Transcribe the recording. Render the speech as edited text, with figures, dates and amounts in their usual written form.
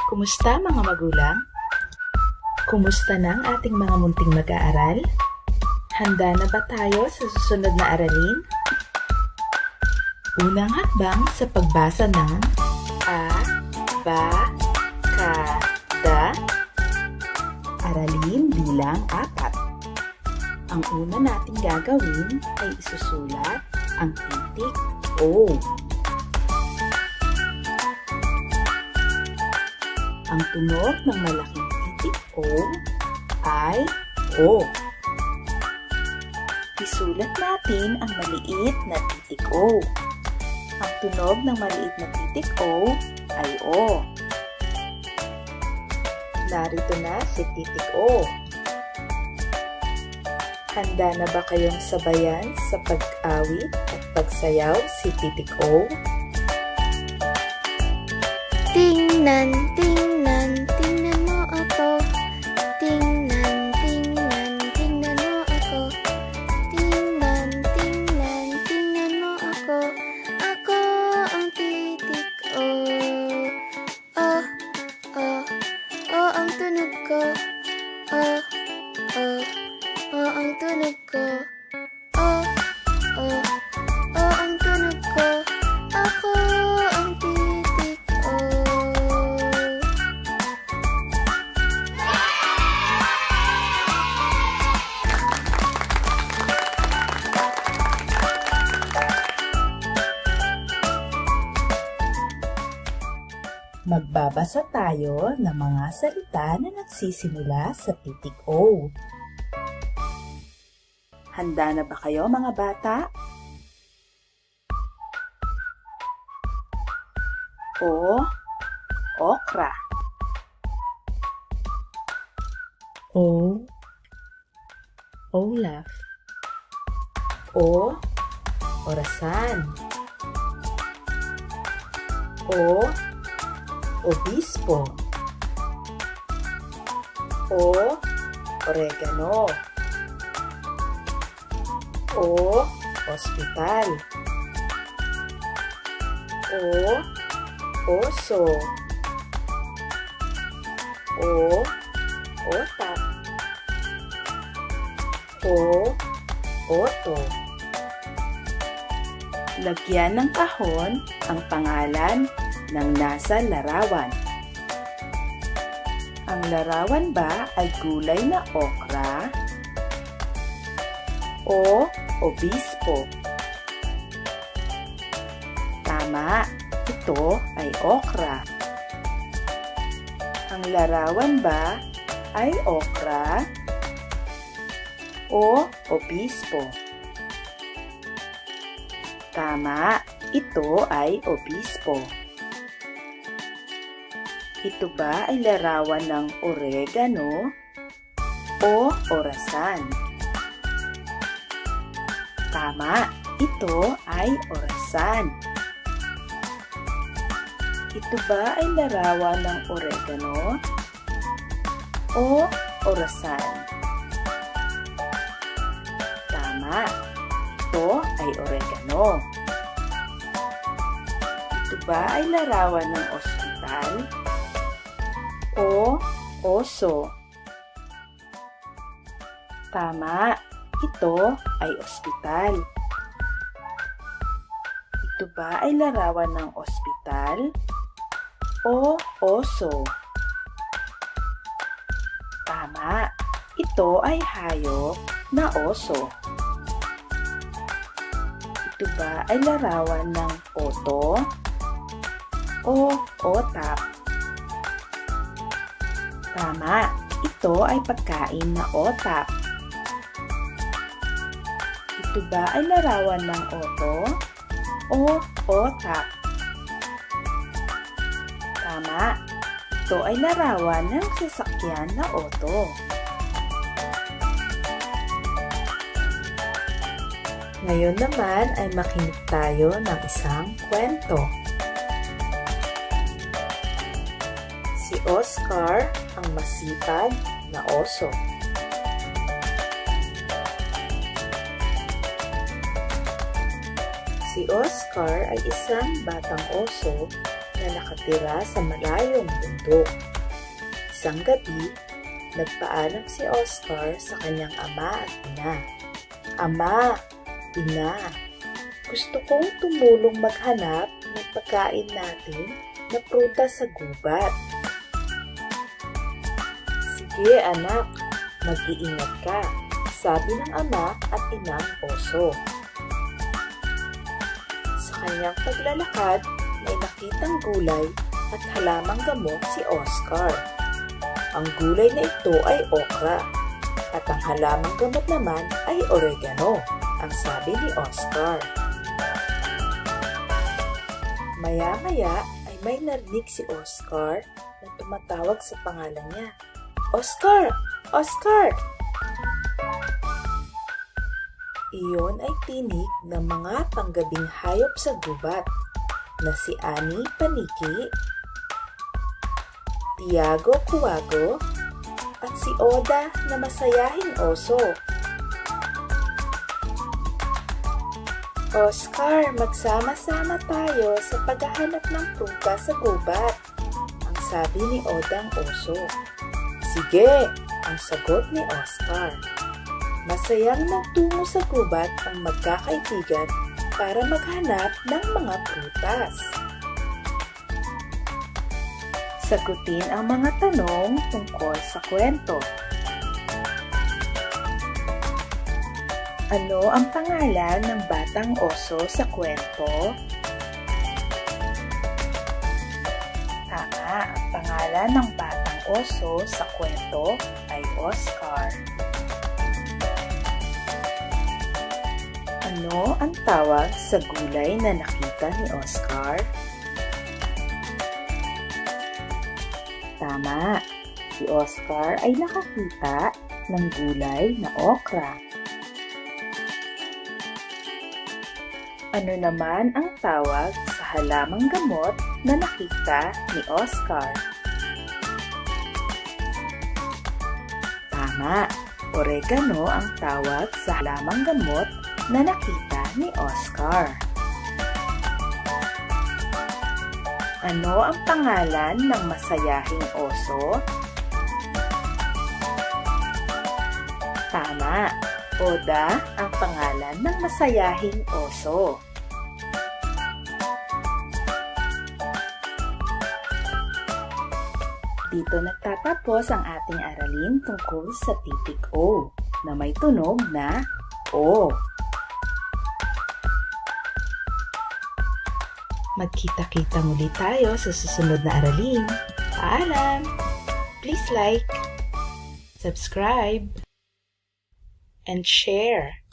Kumusta mga magulang? Kumusta na ang ating mga munting mag-aaral? Handa na ba tayo sa susunod na aralin? Unang hakbang sa pagbasa ng A, Ba, Ka, Da. Aralin bilang 4. Ang una nating gagawin ay isusulat ang titik O. Ang tunog ng malaking titik O ay O. Isulat natin ang maliit na titik O. Ang tunog ng maliit na titik O ay O. Narito na si titik O. Handa na ba kayong sabayan sa pag-awit at pagsayaw si titik O? Tingnan, tingnan, tingnan mo ako. Tingnan, tingnan, tingnan mo ako. Tingnan, tingnan, tingnan mo ako. Ako ang titik O. Oh, oh, oh ang tunog ko. Oh, oh, oh ang tunog ko. Oh, oh, oh ang tunog ko. Ako ang titik O. Magbabasa tayo ng mga salita na nagsisimula sa titik O. Handa na ba kayo mga bata? O, okra. O, Olaf. O, orasan. O, obispo. O, oregano. O, ospital. O, oso. O, otak. O, oto. Lagyan ng kahon ang pangalan ng nasa larawan. Ang larawan ba ay gulay na okra o obispo? Tama, ito ay okra. Ang larawan ba ay okra o obispo? Tama, ito ay obispo. Ito ba ay larawan ng oregano o orasan? Tama, ito ay orasan. Ito ba ay larawan ng oregano o orasan? Tama, ito ay oregano. Ito ba ay larawan ng ospital o oso? Tama, ito ay ospital. Ito ba ay larawan ng ospital o oso? Tama, ito ay hayop na oso. Ito ba ay larawan ng oto o otak? Tama, ito ay pagkain na otak. Ito ba ay larawan ng oto o otak? Tama, ito ay larawan ng sasakyan na oto. Ngayon naman ay makinig tayo ng isang kwento. Si Oscar ang masipag na oso. Si Oscar ay isang batang oso na nakatira sa malayong bundok. Isang gabi, nagpaalam si Oscar sa kanyang ama at ina. Ama, ina, gusto kong tumulong maghanap ng pagkain natin na prutas sa gubat. Sige anak, mag-iingat ka, sabi ng ama at inang oso. Sa kanyang paglalakad, may nakitang gulay at halamang gamot si Oscar. Ang gulay na ito ay okra at ang halamang gamot naman ay oregano, ang sabi ni Oscar. Maya-maya ay may narinig si Oscar na tumatawag sa pangalan niya. Oscar! Oscar! Iyon ay tinig ng mga panggabing hayop sa gubat na si Ani Paniki, Tiago Kuwago, at si Oda na masayahing oso. Oscar, magsama-sama tayo sa paghahanap ng prutas sa gubat, ang sabi ni Odang oso. Sige, ang sagot ni Oscar. Masayang nagtungo sa gubat ang magkakaibigan para maghanap ng mga prutas. Sagutin ang mga tanong tungkol sa kwento. Ano ang pangalan ng batang oso sa kwento? Tama, ang pangalan ng batang oso sa kwento ay Oscar. Ano ang tawag sa gulay na nakita ni Oscar? Tama, si Oscar ay nakakita ng gulay na okra. Ano naman ang tawag sa halamang gamot na nakita ni Oscar? Tama, oregano ang tawag sa halamang gamot na nakita ni Oscar. Ano ang pangalan ng masayahing oso? Tama, Oda ang pangalan ng masayahing oso. Dito nagtatapos ang ating aralin tungkol sa titik O na may tunog na O. Magkita-kita muli tayo sa susunod na aralin. Paalam! Please like, subscribe, and share.